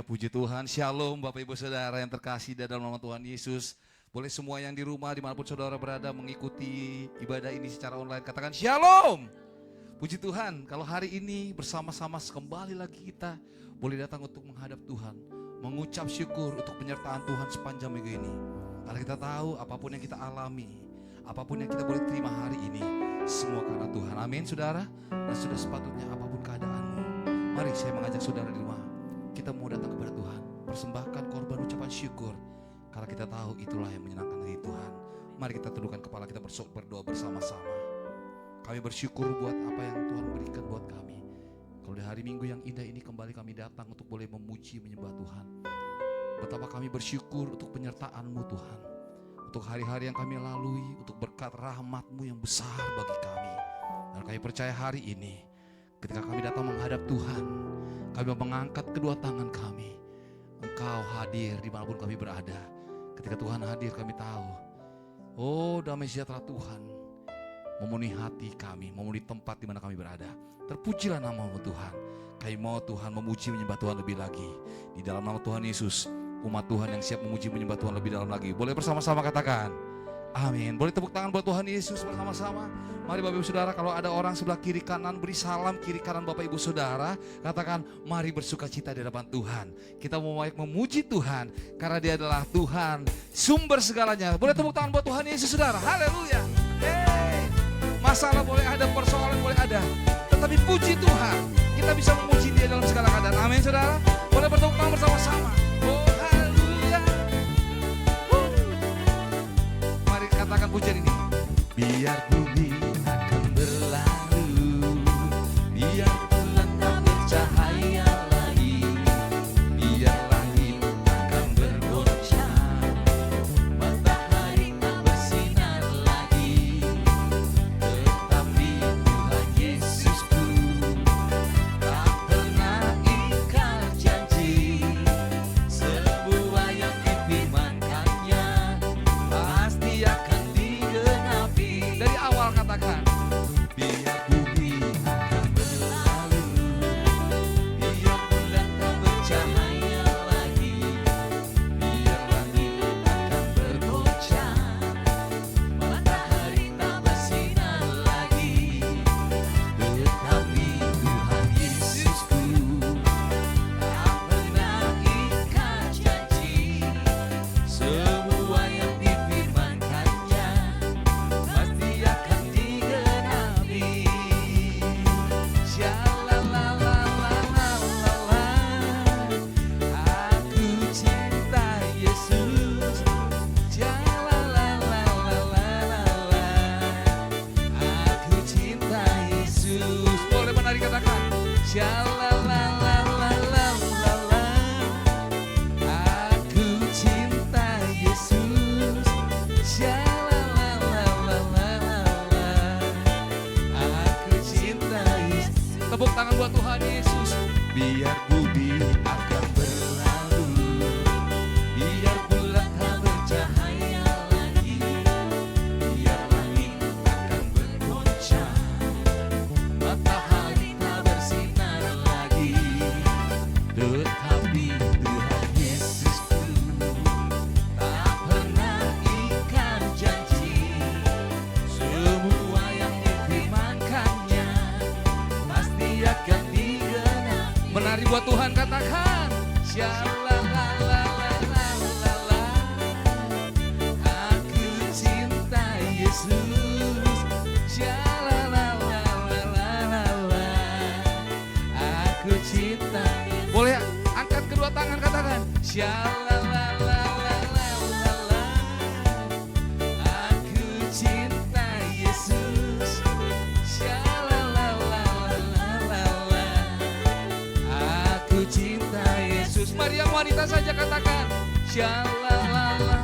Puji Tuhan, Shalom Bapak Ibu Saudara yang terkasih di dalam nama Tuhan Yesus. Boleh semua yang di rumah dimanapun saudara berada mengikuti ibadah ini secara online, katakan Shalom. Puji Tuhan, kalau hari ini bersama-sama kembali lagi kita boleh datang untuk menghadap Tuhan, mengucap syukur untuk penyertaan Tuhan sepanjang minggu ini. Karena kita tahu apapun yang kita alami, apapun yang kita boleh terima hari ini, semua karena Tuhan. Amin saudara. Dan sudah sepatutnya apapun keadaanmu, mari saya mengajak saudara di rumah, kita mau datang kepada Tuhan, persembahkan korban ucapan syukur. Karena kita tahu itulah yang menyenangkan hati Tuhan. Mari kita tundukkan kepala kita berdoa bersama-sama. Kami bersyukur buat apa yang Tuhan berikan buat kami. Kalau di hari Minggu yang indah ini kembali kami datang untuk boleh memuji menyembah Tuhan. Betapa kami bersyukur untuk penyertaan-Mu Tuhan. Untuk hari-hari yang kami lalui, untuk berkat rahmat-Mu yang besar bagi kami. Dan kami percaya hari ini ketika kami datang menghadap Tuhan, kami mengangkat kedua tangan kami. Engkau hadir dimanapun kami berada. Ketika Tuhan hadir kami tahu, oh damai sejahtera Tuhan memenuhi hati kami, memenuhi tempat di mana kami berada. Terpujilah nama-Mu Tuhan. Kami mau Tuhan memuji menyembah Tuhan lebih lagi. Di dalam nama Tuhan Yesus, umat Tuhan yang siap memuji menyembah Tuhan lebih dalam lagi. Boleh bersama-sama katakan amin. Boleh tepuk tangan buat Tuhan Yesus bersama-sama. Mari Bapak Ibu Saudara, kalau ada orang sebelah kiri kanan, beri salam kiri kanan Bapak Ibu Saudara. Katakan mari bersuka cita di hadapan Tuhan. Kita mau memuji Tuhan karena Dia adalah Tuhan sumber segalanya. Boleh tepuk tangan buat Tuhan Yesus Saudara. Haleluya. Hey. Masalah boleh ada, persoalan boleh ada, tetapi puji Tuhan, kita bisa memuji Dia dalam segala keadaan. Amin saudara. Boleh bertepuk tangan bersama-sama. Oh haleluya. Mari katakan pujian ini. Biar bumi akan berlalu, biar bulan tak bercahaya lagi, biar langit akan bergoncang, matahari tak bersinar lagi, tetapi Tuhan Yesusku tak pernah ingkar janji. Semua yang difirmankannya pasti akan digenapi. Dari awal katakan, biar bumi akan berlalu, biar bulan tak bercahaya lagi, biar langit akan bergoncang, matahari tak bersinar lagi, tetapi Tuhan Yesusku tak pernah ingkar janji. Semua yang difirmankannya pasti akan digenapi. Shalalalalala, aku cinta Yesus. Shalalalalala, aku cinta Yesus. Boleh menari katakan Shalalalalala, aku cinta Yesus. Shalalalalala, aku cinta Yesus. Tepuk tangan buat Tuhan Yesus. Biar bumi akan berlalu, biar bulan tak bercahaya lagi, biar langit akan bergoncang, matahari tak bersinar lagi, tetapi Tuhan Yesusku tak pernah ingkar janji. Semua yang difirmankannya pasti akan digenapi. Menari buat Tuhan katakan Shalalalalala, aku cinta Yesus. Shalalalalala, aku cinta. Boleh angkat kedua tangan katakan Shalalalalala, aku cinta Yesus. Shalalalalala, aku cinta Yesus. Mari yang wanita saja katakan Shalalala.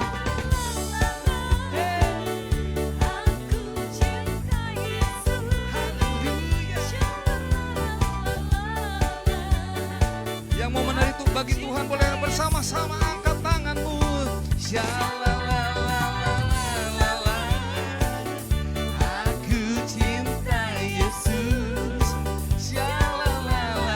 Yang mau menari itu bagi Tuhan boleh bersama-sama angkat tanganmu. Shalalalalala, aku cinta Yesus. Shalalalalala,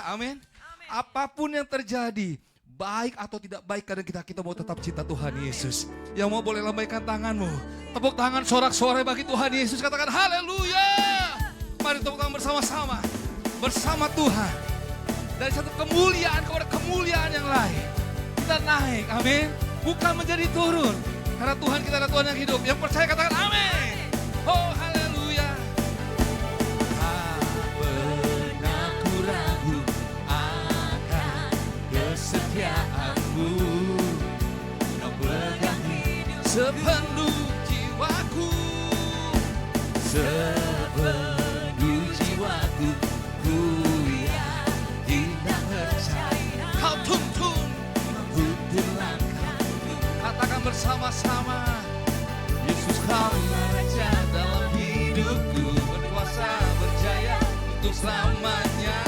Amin. Apapun yang terjadi, baik atau tidak baik, kadang kita mau tetap cinta Tuhan Yesus. Yang mau boleh lambaikan tanganmu, tepuk tangan sorak-sorai bagi Tuhan Yesus, katakan haleluya. Mari tepuk tangan bersama-sama, bersama Tuhan. Dari satu kemuliaan kepada kemuliaan yang lain, kita naik, amin. Bukan menjadi turun, karena Tuhan kita adalah Tuhan yang hidup. Yang percaya katakan amin. Oh haleluya. Tak pernah ku ragu akan kesetiaanmu, kau pegang hidup sepenuh jiwaku, sepenuh jiwaku. Ku tidak percaya kau tuntun langkahku. Katakan bersama-sama, Yesus kau raja dalam hidupku, berkuasa berjaya untuk selamanya.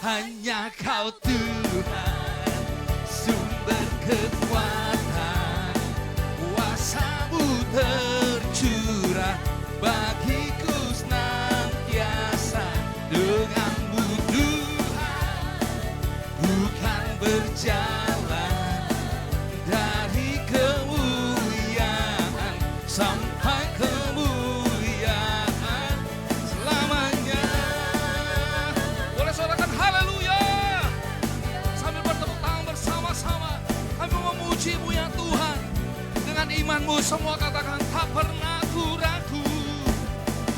Hanya kau Tuhan, sumber kekuatan, kuasa-Mu tercurah bagiku senantiasa. Denganmu Tuhan, bukan berjalan dari kemuliaan sampai kemuliaan selamanya. Boleh sorakan haleluya sambil bertepuk tangan bersama-sama. Kami memuji-Mu ya Tuhan. Dengan imanmu semua katakan tak pernah ku ragu.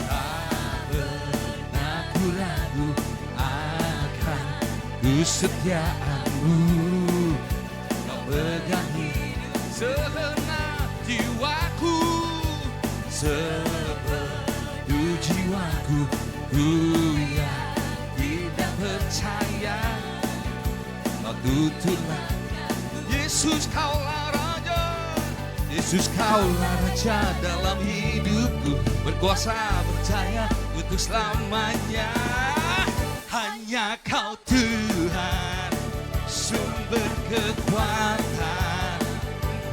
Tak pernah ku ragu akan kesetiaanmu, kau pegang hidup segenap jiwaku, sepenuh jiwaku. Ku yang tidak percaya kau tutuplah. Yesus kaulah Raja, Yesus kaulah Raja dalam hidupku, berkuasa berjaya untuk selamanya. Hanya kau Tuhan, sumber kekuatan,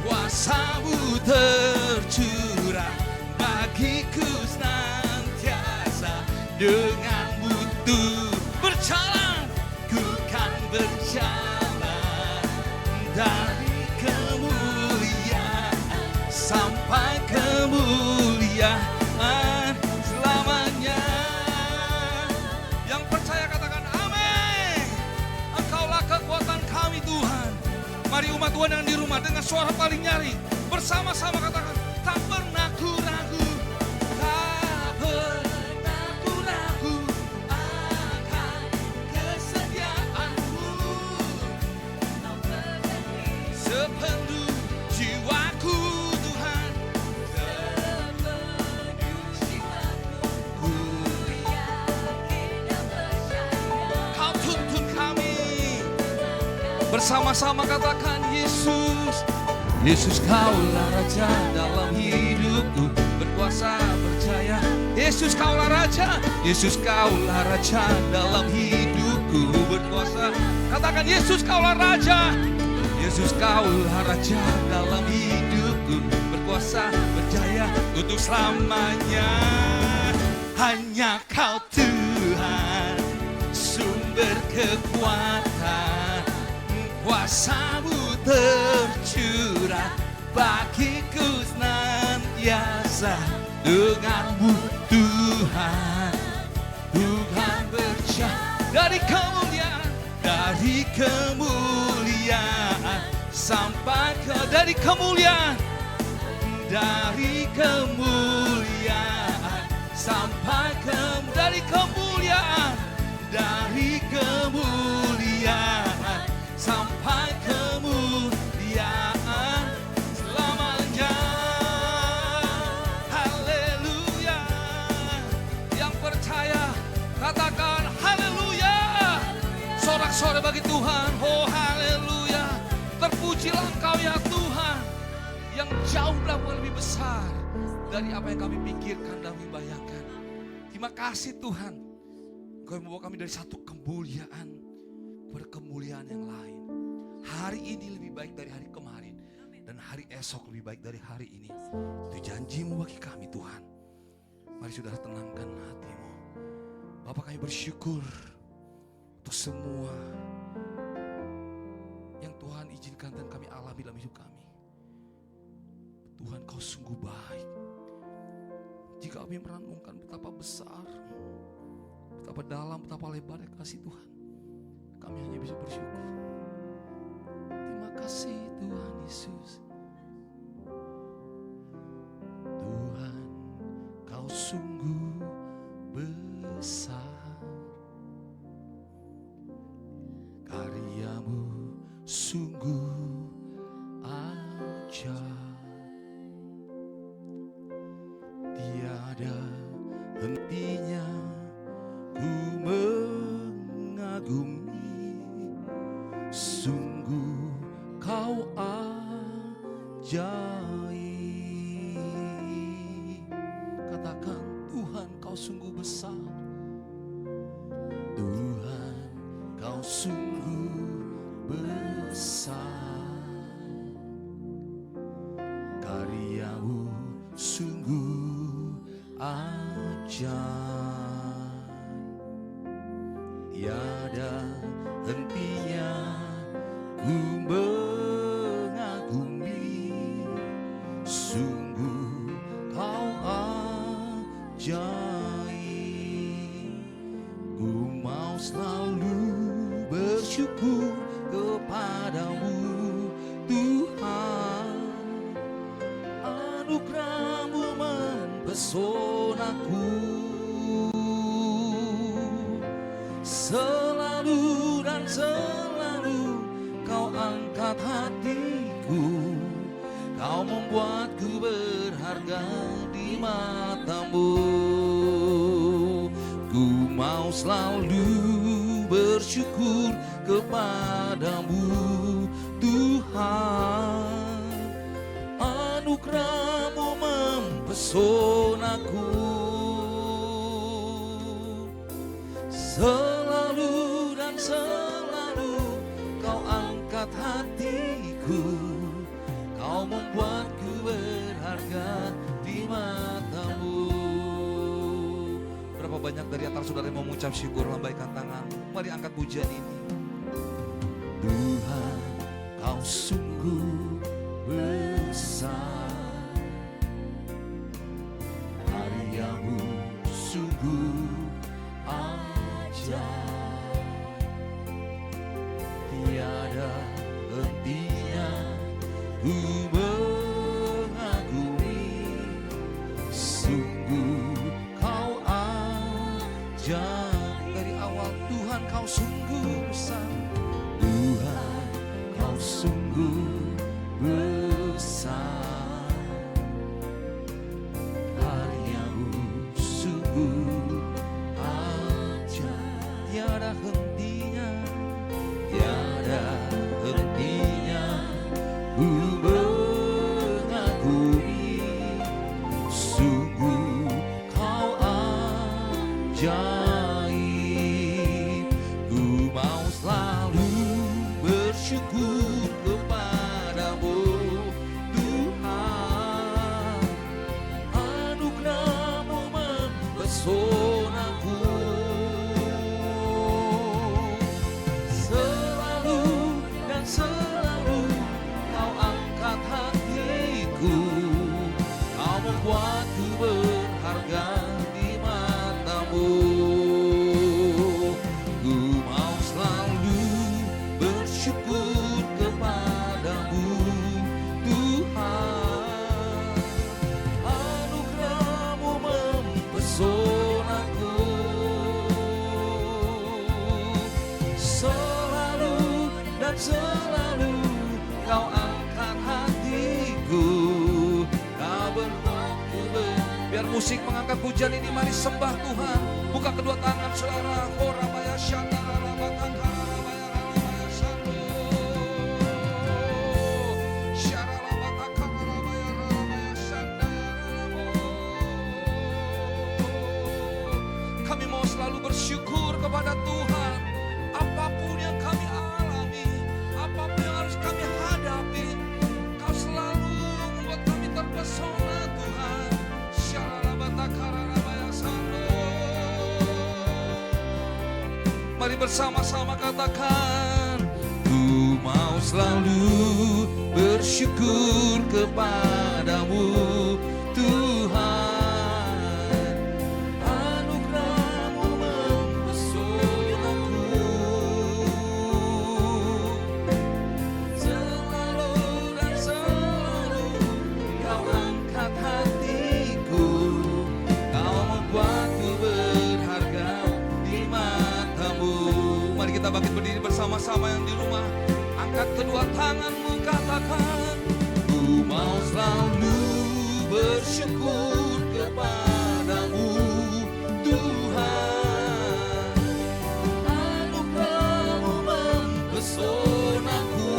kuasa-Mu tercurah bagiku senantiasa. Denganmu Tuhan berjalan, ku kan berjalan dari kemuliaan sampai kemuliaan selamanya. Yang percaya katakan amin. Engkaulah kekuatan kami Tuhan. Mari umat Tuhan yang di rumah dengan suara paling nyaring bersama-sama katakan tak pernah ku ragu. Tak pernah ku ragu akan kesetiaanmu, sepenuh jiwaku Tuhan, sepenuh jiwaku. Ku kau tuntun kami. Bersama-sama katakan Yesus, Yesus kaulah Raja dalam hidupku, berkuasa berjaya. Yesus kaulah Raja, Yesus kaulah Raja dalam hidupku, berkuasa. Katakan Yesus kaulah Raja, Yesus kaulah Raja dalam hidupku, berkuasa berjaya untuk selamanya. Hanya kau Tuhan, sumber kekuatan, kuasa-Mu tercurah bagiku senantiasa. Denganmu Tuhan, Tuhan berjaya dari kemuliaan, dari kemuliaan sampai ke dari kemuliaan, dari kemuliaan sampai ke dari kemuliaan, dari kemuliaan sampai kemuliaan selamanya. Haleluya. Yang percaya katakan haleluya. Sorak-sorai bagi Tuhan. Oh haleluya. Terpujilah Engkau ya Tuhan, yang jauh lebih besar dari apa yang kami pikirkan dan kami bayangkan. Terima kasih Tuhan, Engkau membawa kami dari satu kemuliaan kepada kemuliaan yang lain. Hari ini lebih baik dari hari kemarin, dan hari esok lebih baik dari hari ini. Itu janji-Mu bagi kami Tuhan. Mari saudara tenangkan hatimu. Bapa, kami bersyukur Atas semua yang Tuhan izinkan dan kami alami dalam hidup kami. Tuhan, Kau sungguh baik. Jika kami merenungkan betapa besar, betapa dalam, betapa lebar kasih Tuhan, kami hanya bisa bersyukur. Terima kasih Tuhan Yesus. Tuhan, Kau sungguh besar, karyamu sungguh ajaib. Tiada hentinya ku mengagumi, sungguh Kau ajaib. Katakan, Tuhan, Kau sungguh besar. Tuhan, Kau sungguh besar, karyamu sungguh ajaib. Tiada hentinya ku mengagumi, sungguh Kau ajaib. Ku mau selalu bersyukur kepadamu Tuhan, anugerah-Mu mempesonaku. Selalu dan selalu Kau angkat hatiku, Kau membuatku berharga di mata-Mu. Ku mau selalu bersyukur kepadamu Tuhan, anugerah-Mu mempesonaku. Selalu dan selalu Kau angkat hatiku, Kau membuatku berharga di mata-Mu. Berapa banyak dari antara saudara yang mau mengucap syukur, lambaikan tangan. Mari angkat pujian ini. Tuhan, Kau sungguh besar, karyamu sungguh ajaib. Tiada hentinya ku mengagumi, sungguh Kau ajaib. Dari awal Tuhan, Kau sungguh besar. Tuhan, Kau sungguh besar, karyamu sungguh ajaib. Tiada hentinya, tiada hentinya ku mengagumi, sungguh Kau ajaib. Ku mau selalu bersyukur kepadamu Tuhan, anugerah-Mu mempesonaku. Selalu dan selalu Kau angkat hatiku, Kau membuatku berharga di mata-Mu. Ku mau selalu bersyukur kepadamu Tuhan, anugerah-Mu mempesonaku. Selalu dan selalu Kau angkat hatiku, Kau berbuatku biar musik mengangkat pujian ini. Mari sembah Tuhan. Buka kedua tangan saudara. Korabaya syandara rabataka rabaya rabaya syando. Syara rabataka rabaya rabaya syandara. Kami mau selalu bersyukur kepada Tuhan. Apapun yang kami alami, apapun yang harus kami hadapi, Kau selalu membuat kami terpesona Tuhan. Syara rabataka rabaya syando. Mari bersama-sama katakan, ku mau selalu bersyukur kepadamu Tuhan, anugerah-Mu mempesonaku, selalu dan selalu Kau angkat hatiku, Kau membuatku berharga di mata-Mu. Mari kita bangkit berdiri bersama-sama yang di rumah. Angkat kedua tanganmu, katakan, ku mau selalu bersyukur kepadamu Tuhan, anugerah-Mu mempesonaku,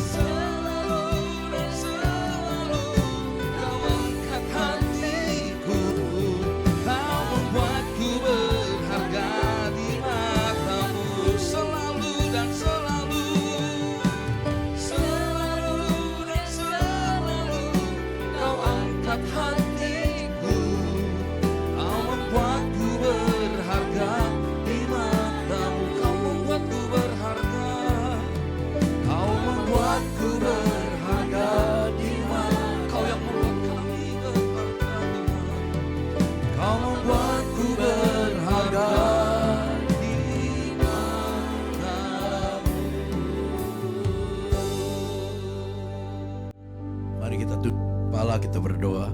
selalu dan selalu Kau angkat hatiku, Kau membuatku berharga di mata-Mu, selalu dan selalu, selalu dan selalu Kau angkat hatiku, Kau membuatku berharga di mata-Mu, Kau membuatku berharga, Kau membuatku berharga di mata, Kau yang membuat kami berharga Tuhan, Kau membuatku berharga di mata-Mu. Mari kita tunduk kepala, kita berdoa.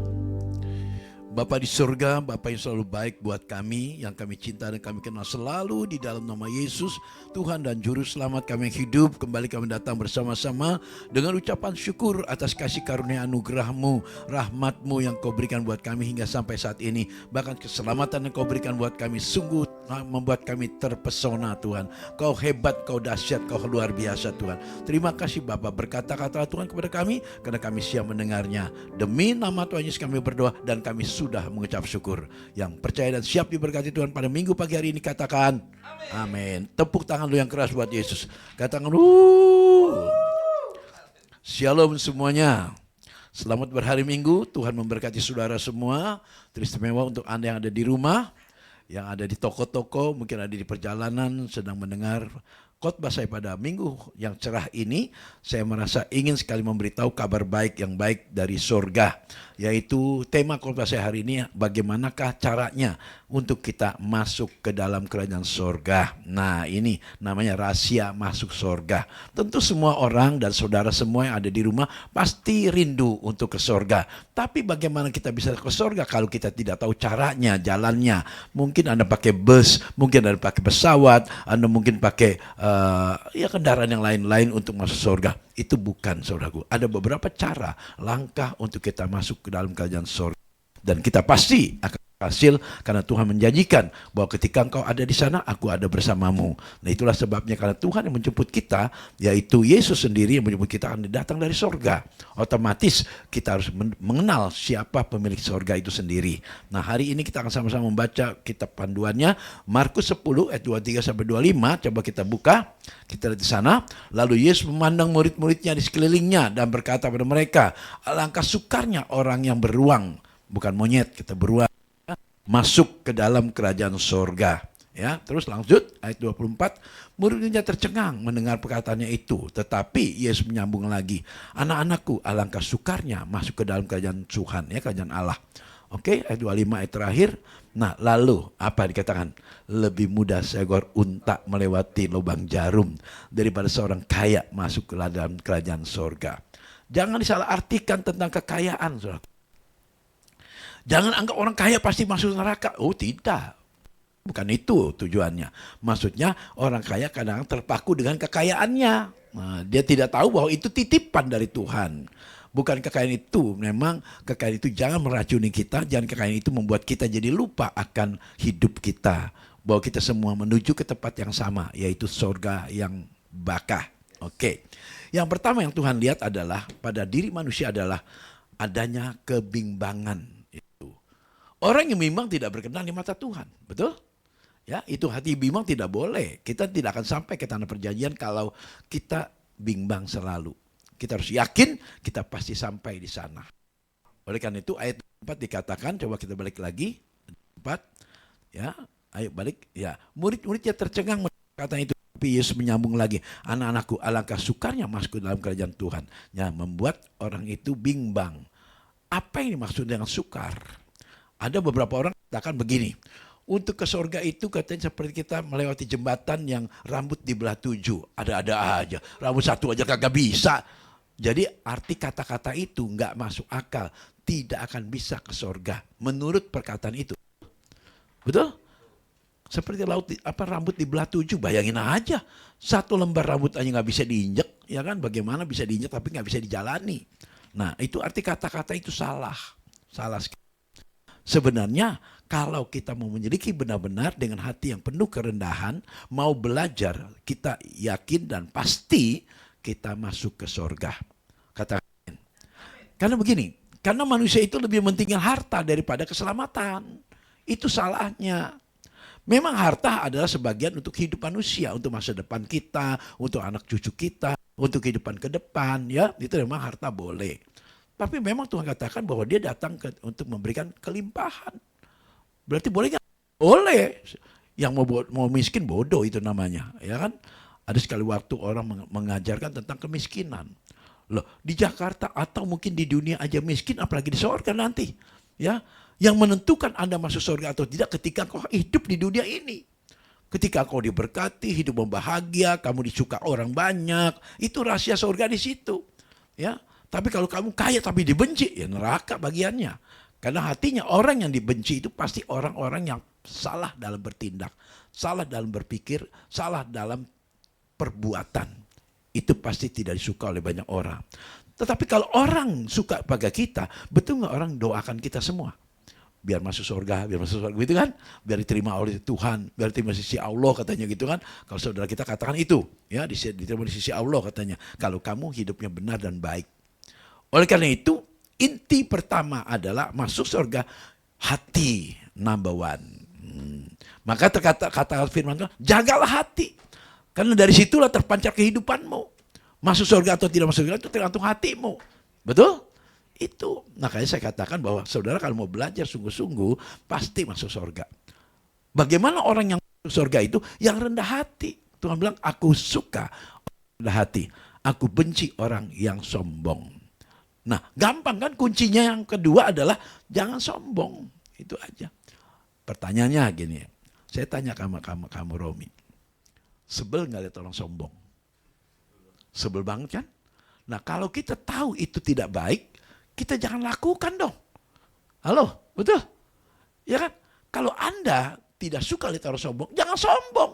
Bapa di surga, Bapa yang selalu baik buat kami, yang kami cinta dan kami kenal selalu di dalam nama Yesus, Tuhan dan Juru Selamat kami yang hidup. Kembali kami datang bersama-sama dengan ucapan syukur atas kasih karunia anugerah-Mu, rahmat-Mu yang Kau berikan buat kami hingga sampai saat ini. Bahkan keselamatan yang Kau berikan buat kami sungguh membuat kami terpesona Tuhan. Kau hebat, Kau dahsyat, Kau luar biasa Tuhan. Terima kasih Bapa, berkata-kata Tuhan kepada kami karena kami siap mendengarnya. Demi nama Tuhan Yesus kami berdoa dan kami sudah mengucap syukur. Yang percaya dan siap diberkati Tuhan pada minggu pagi hari ini katakan amin. Tepuk tangan lu yang keras buat Yesus. Katakan Shalom semuanya. Selamat berhari Minggu. Tuhan memberkati saudara semua. Teristimewa untuk Anda yang ada di rumah, yang ada di toko-toko, mungkin ada di perjalanan sedang mendengar khotbah saya pada minggu yang cerah ini. Saya merasa ingin sekali memberitahu kabar baik yang baik dari surga, yaitu tema khotbah saya hari ini, bagaimanakah caranya untuk kita masuk ke dalam kerajaan surga. Nah, ini namanya rahasia masuk surga. Tentu semua orang dan saudara semua yang ada di rumah pasti rindu untuk ke surga. Tapi bagaimana kita bisa ke surga kalau kita tidak tahu caranya, jalannya? Mungkin Anda pakai bus, mungkin Anda pakai pesawat, Anda mungkin pakai kendaraan yang lain-lain untuk masuk surga. Itu bukan, saudaraku. Ada beberapa cara, langkah untuk kita masuk ke dalam kerajaan surga. Dan kita pasti akan hasil karena Tuhan menjanjikan bahwa ketika engkau ada di sana, aku ada bersamamu. Nah, itulah sebabnya karena Tuhan yang menjemput kita, yaitu Yesus sendiri yang menjemput kita, akan datang dari surga. Otomatis kita harus mengenal siapa pemilik surga itu sendiri. Nah, hari ini kita akan sama-sama membaca kitab panduannya Markus 10 ayat 23 sampai 25. Coba kita buka. Kita lihat di sana. Lalu Yesus memandang murid-muridnya di sekelilingnya dan berkata pada mereka, alangkah sukarnya orang yang beruang, bukan monyet, kita beruang, masuk ke dalam kerajaan surga. Ya, terus lanjut ayat 24, murid-muridnya tercengang mendengar perkataannya itu, tetapi Yesus menyambung lagi, anak-anakku, alangkah sukarnya masuk ke dalam kerajaan Tuhan, ya, kerajaan Allah. Oke, ayat 25 ayat terakhir. Nah, lalu apa dikatakan? Lebih mudah seekor unta melewati lubang jarum daripada seorang kaya masuk ke dalam kerajaan surga. Jangan disalahartikan tentang kekayaan, saudara. Jangan anggap orang kaya pasti masuk neraka. Oh, tidak. Bukan itu tujuannya. Maksudnya orang kaya kadang terpaku dengan kekayaannya. Nah, dia tidak tahu bahwa itu titipan dari Tuhan. Bukan kekayaan itu. Memang kekayaan itu jangan meracuni kita. Jangan kekayaan itu membuat kita jadi lupa akan hidup kita. Bahwa kita semua menuju ke tempat yang sama. Yaitu surga yang bakah. Oke. Yang pertama yang Tuhan lihat adalah pada diri manusia adalah adanya kebimbangan. Orang yang bimbang tidak berkenan di mata Tuhan, betul? Ya, itu hati bimbang tidak boleh. Kita tidak akan sampai ke tanah perjanjian kalau kita bimbang selalu. Kita harus yakin kita pasti sampai di sana. Oleh karena itu ayat 4 dikatakan, coba kita balik lagi 4. Ya, ayo balik. Ya, murid-muridnya tercengang kata itu. Tapi Yesus menyambung lagi, anak-anakku, alangkah sukarnya masuk ke dalam kerajaan Tuhan. Ya, membuat orang itu bimbang. Apa yang dimaksud dengan sukar? Ada beberapa orang katakan begini, untuk ke surga itu katanya seperti kita melewati jembatan yang rambut dibelah 7. Ada-ada aja, rambut 1 aja kagak bisa. Jadi arti kata-kata itu nggak masuk akal, tidak akan bisa ke surga menurut perkataan itu. Betul? Seperti rambut dibelah 7, bayangin aja. 1 lembar rambut aja nggak bisa diinjek, ya kan? Bagaimana bisa diinjek tapi nggak bisa dijalani. Nah, itu arti kata-kata itu salah. Salah sekali. Sebenarnya kalau kita mau menyelidiki benar-benar dengan hati yang penuh kerendahan, mau belajar, kita yakin dan pasti kita masuk ke surga. Katakan. Karena begini, karena manusia itu lebih mementingkan harta daripada keselamatan. Itu salahnya. Memang harta adalah sebagian untuk hidup manusia, untuk masa depan kita, untuk anak cucu kita, untuk kehidupan ke depan, ya. Itu memang harta boleh. Tapi memang Tuhan katakan bahwa dia datang untuk memberikan kelimpahan. Berarti boleh nggak? Boleh. Yang mau miskin bodoh itu namanya, ya kan? Ada sekali waktu orang mengajarkan tentang kemiskinan. Loh, di Jakarta atau mungkin di dunia aja miskin, apalagi di surga nanti, ya. Yang menentukan Anda masuk surga atau tidak ketika kau hidup di dunia ini. Ketika kau diberkati, hidup membahagia, kamu disuka orang banyak, itu rahasia surga di situ. Ya, tapi kalau kamu kaya tapi dibenci, ya neraka bagiannya. Karena hatinya orang yang dibenci itu pasti orang-orang yang salah dalam bertindak, salah dalam berpikir, salah dalam perbuatan. Itu pasti tidak disuka oleh banyak orang. Tetapi kalau orang suka pada kita, betul nggak orang doakan kita semua? Biar masuk surga, gitu kan? Biar diterima oleh Tuhan, biar diterima di sisi Allah katanya gitu kan. Kalau saudara kita katakan itu, ya diterima di sisi Allah katanya. Kalau kamu hidupnya benar dan baik. Oleh karena itu, inti pertama adalah masuk surga, hati number one. Maka kata firman Tuhan, jagalah hati. Karena dari situlah terpancar kehidupanmu. Masuk surga atau tidak masuk surga itu tergantung hatimu. Betul? Itu makanya saya katakan bahwa saudara kalau mau belajar sungguh-sungguh pasti masuk surga. Bagaimana orang yang masuk surga itu? Yang rendah hati. Tuhan bilang, aku suka rendah hati, aku benci orang yang sombong. Nah, gampang kan? Kuncinya yang kedua adalah jangan sombong. Itu aja. Pertanyaannya gini, saya tanya kamu Romi, sebel nggak lihat orang sombong? Sebel banget kan? Nah, kalau kita tahu itu tidak baik, kita jangan lakukan dong. Halo, betul? Ya kan? Kalau Anda tidak suka lihat orang sombong, jangan sombong.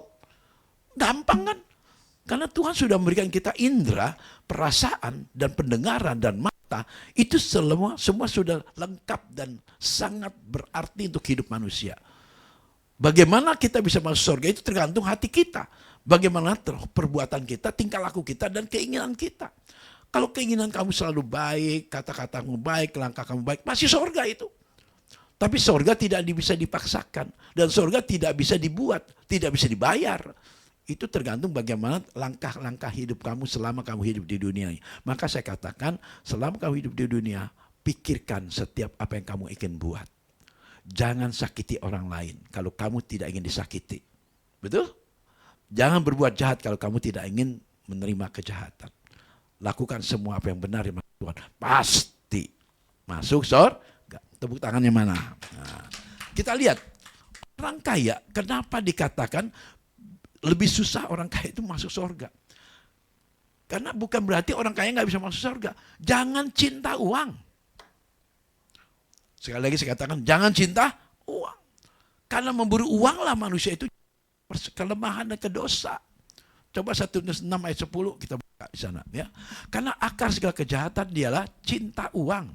Gampang kan? Karena Tuhan sudah memberikan kita indera, perasaan, dan pendengaran, dan mata. Itu semua sudah lengkap dan sangat berarti untuk hidup manusia. Bagaimana kita bisa masuk surga itu tergantung hati kita. Bagaimana perbuatan kita, tingkah laku kita, dan keinginan kita. Kalau keinginan kamu selalu baik, kata-katamu baik, langkah kamu baik, pasti surga itu. Tapi surga tidak bisa dipaksakan. Dan surga tidak bisa dibuat, tidak bisa dibayar. Itu tergantung bagaimana langkah-langkah hidup kamu selama kamu hidup di dunia ini. Maka saya katakan, selama kamu hidup di dunia, pikirkan setiap apa yang kamu ingin buat. Jangan sakiti orang lain kalau kamu tidak ingin disakiti. Betul? Jangan berbuat jahat kalau kamu tidak ingin menerima kejahatan. Lakukan semua apa yang benar di mata Tuhan. Pasti masuk surga. Tepuk tangannya mana? Nah, kita lihat orang kaya. Kenapa dikatakan lebih susah orang kaya itu masuk surga? Karena bukan berarti orang kaya nggak bisa masuk surga. Jangan cinta uang. Sekali lagi saya katakan jangan cinta uang. Karena memburu uang lah manusia itu kelemahan dan kedosa. Coba 1 ayat 10 kita buka di sana ya. Karena akar segala kejahatan dialah cinta uang.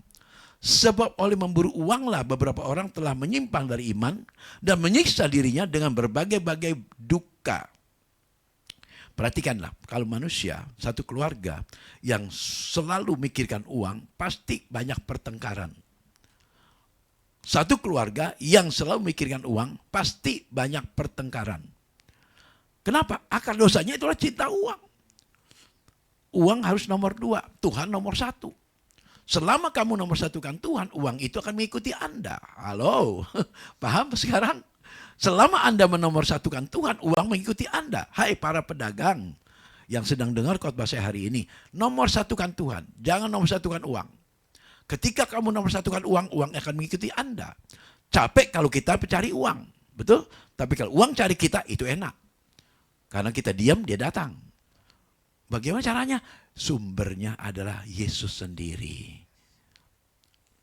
Sebab oleh memburu uanglah beberapa orang telah menyimpang dari iman dan menyiksa dirinya dengan berbagai-bagai duka. Perhatikanlah, kalau manusia, satu keluarga yang selalu mikirkan uang, pasti banyak pertengkaran. Satu keluarga yang selalu mikirkan uang, pasti banyak pertengkaran. Kenapa? Akar dosanya itulah cinta uang. Uang harus nomor 2, Tuhan nomor 1. Selama kamu nomor 1kan Tuhan, uang itu akan mengikuti Anda. Halo, paham sekarang? Selama Anda menomorsatukan Tuhan, uang mengikuti Anda. Hai para pedagang yang sedang dengar khotbah saya hari ini, nomor satukan Tuhan, jangan nomor satukan uang. Ketika kamu nomor satukan uang, uang akan mengikuti Anda. Capek kalau kita cari uang, betul? Tapi kalau uang cari kita, itu enak. Karena kita diam, dia datang. Bagaimana caranya? Sumbernya adalah Yesus sendiri.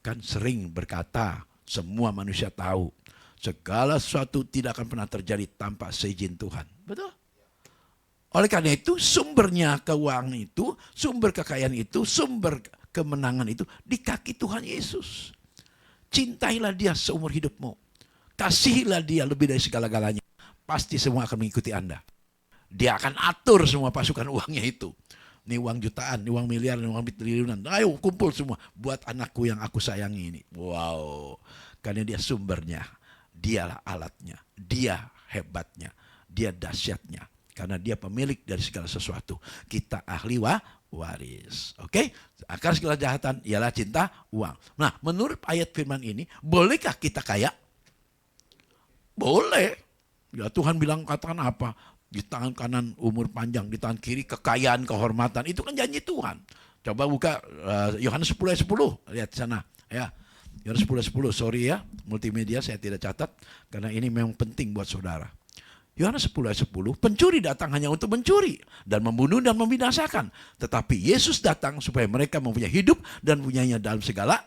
Kan sering berkata, semua manusia tahu, segala sesuatu tidak akan pernah terjadi tanpa seizin Tuhan. Betul? Oleh karena itu, sumbernya keuangan itu, sumber kekayaan itu, sumber kemenangan itu di kaki Tuhan Yesus. Cintailah dia seumur hidupmu. Kasihilah dia lebih dari segala-galanya. Pasti semua akan mengikuti Anda. Dia akan atur semua pasukan uangnya itu. Ini uang jutaan, ini uang miliar, ini uang triliunan. Ayo kumpul semua buat anakku yang aku sayangi ini. Wow. Karena dia sumbernya. Dialah alatnya. Dia hebatnya. Dia dahsyatnya. Karena dia pemilik dari segala sesuatu. Kita ahli waris. Oke? Akar segala kejahatan ialah cinta uang. Nah, menurut ayat firman ini, bolehkah kita kaya? Boleh. Ya Tuhan bilang katakan apa? Di tangan kanan umur panjang, di tangan kiri kekayaan, kehormatan. Itu kan janji Tuhan. Coba buka Yohanes 10 ayat 10. Lihat di sana. Ya. Yohanes 10 ayat 10. Sorry ya, multimedia saya tidak catat. Karena ini memang penting buat saudara. Yohanes 10 ayat 10. Pencuri datang hanya untuk mencuri dan membunuh dan membinasakan. Tetapi Yesus datang supaya mereka mempunyai hidup dan punyanya dalam segala.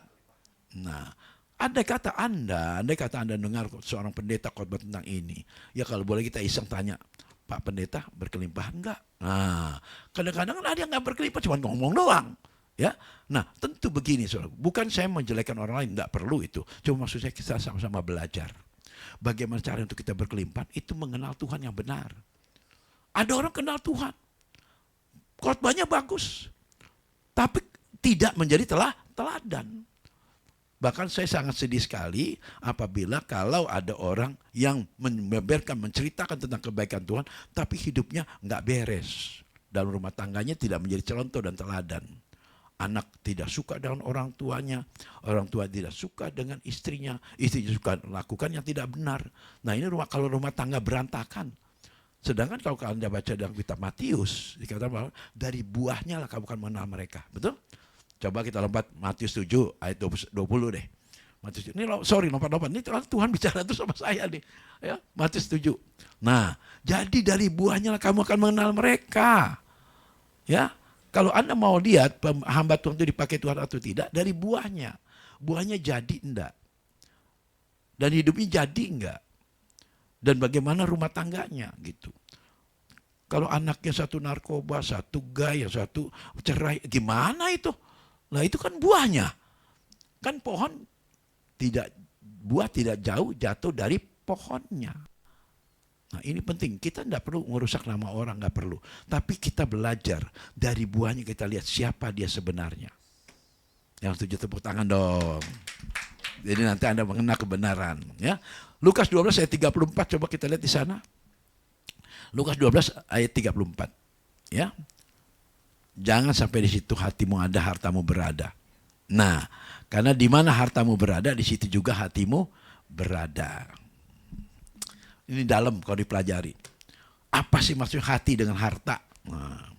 Nah, andai kata Anda dengar seorang pendeta khotbah tentang ini. Ya kalau boleh kita iseng tanya, Pak Pendeta berkelimpahan enggak? Nah, kadang-kadang ada yang enggak berkelimpahan, cuma ngomong doang. Ya, nah tentu begini, saudara. Bukan saya menjelekkan orang lain, enggak perlu itu. Cuma maksud saya kita sama-sama belajar. Bagaimana cara untuk kita berkelimpahan? Itu mengenal Tuhan yang benar. Ada orang kenal Tuhan, khotbahnya bagus, tapi tidak menjadi teladan. Bahkan saya sangat sedih sekali apabila kalau ada orang yang membeberkan, menceritakan tentang kebaikan Tuhan, tapi hidupnya nggak beres. Dalam rumah tangganya tidak menjadi contoh dan teladan. Anak tidak suka dengan orang tuanya, orang tua tidak suka dengan istrinya suka melakukan yang tidak benar. Nah ini kalau rumah tangga berantakan. Sedangkan kalau Anda baca dalam kitab Matius, dikatakan bahwa dari buahnya lah kamu akan mengenal mereka. Betul? Coba kita lompat Matius 7 ayat 20 deh. Matius 7. Ini lompat. Ini Tuhan bicara terus sama saya nih. Ya, Matius 7. Nah, jadi dari buahnya lah kamu akan mengenal mereka. Ya, kalau Anda mau lihat hamba Tuhan itu dipakai Tuhan atau tidak, dari buahnya. Buahnya jadi enggak. Dan hidupnya jadi enggak. Dan bagaimana rumah tangganya gitu. Kalau anaknya satu narkoba, satu gaya, satu cerai, gimana itu? Nah itu kan buahnya. Kan pohon buah tidak jauh jatuh dari pohonnya. Nah ini penting, kita tidak perlu merusak nama orang, nggak perlu. Tapi kita belajar, dari buahnya kita lihat siapa dia sebenarnya. Yang setuju tepuk tangan dong. Jadi nanti Anda mengenal kebenaran. Ya. Lukas 12 ayat 34, coba kita lihat di sana. Lukas 12 ayat 34. Ya. Jangan sampai di situ hatimu ada, hartamu berada. Nah, karena di mana hartamu berada, di situ juga hatimu berada. Ini dalam kalau dipelajari. Apa sih maksud hati dengan harta? Nah,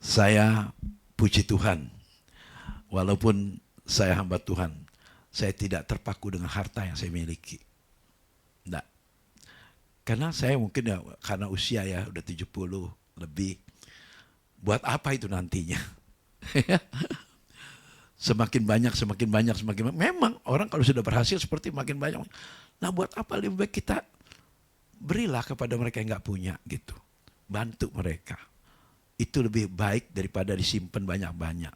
saya puji Tuhan. Walaupun saya hamba Tuhan, saya tidak terpaku dengan harta yang saya miliki. Enggak. Karena saya mungkin ya, karena usia ya udah 70 lebih. Buat apa itu nantinya? Semakin banyak. Memang orang kalau sudah berhasil seperti makin banyak. Nah buat apa lebih baik kita berilah kepada mereka yang nggak punya gitu. Bantu mereka. Itu lebih baik daripada disimpan banyak-banyak.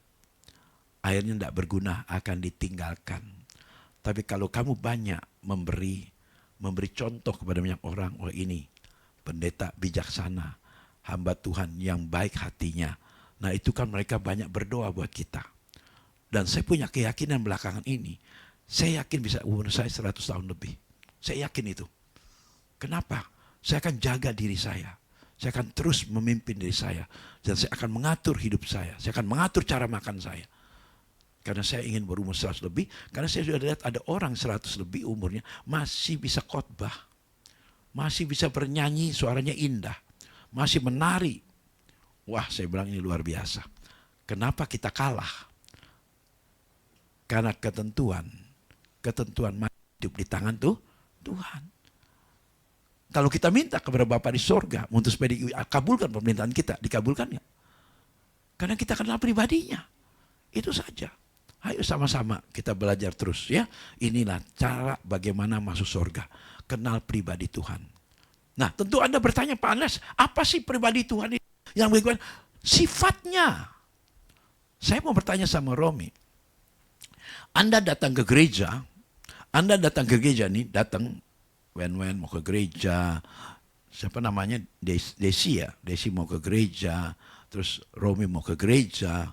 Akhirnya tidak berguna, akan ditinggalkan. Tapi kalau kamu banyak memberi contoh kepada banyak orang, oh ini pendeta bijaksana, hamba Tuhan yang baik hatinya. Nah itu kan mereka banyak berdoa buat kita. Dan saya punya keyakinan belakangan ini, saya yakin bisa umur saya 100 tahun lebih. Saya yakin itu. Kenapa? Saya akan jaga diri saya. Saya akan terus memimpin diri saya. Dan saya akan mengatur hidup saya. Saya akan mengatur cara makan saya. Karena saya ingin berumur 100 lebih, karena saya sudah lihat ada orang 100 lebih umurnya masih bisa khotbah, masih bisa bernyanyi, suaranya indah, masih menari. Wah, saya bilang ini luar biasa. Kenapa kita kalah? Karena ketentuan hidup di tangan Tuhan. Kalau kita minta kepada Bapa di sorga untuk supaya dikabulkan permintaan kita, dikabulkannya. Karena kita kenal pribadinya. Itu saja. Ayo sama-sama kita belajar terus ya. Inilah cara bagaimana masuk surga. Kenal pribadi Tuhan. Nah, tentu Anda bertanya, Pak Anas, apa sih pribadi Tuhan itu? Yang bagaimana? Sifatnya. Saya mau bertanya sama Romi. Anda datang ke gereja nih, datang Wen mau ke gereja. Siapa namanya? Desi ya. Desi mau ke gereja. Terus Romi mau ke gereja.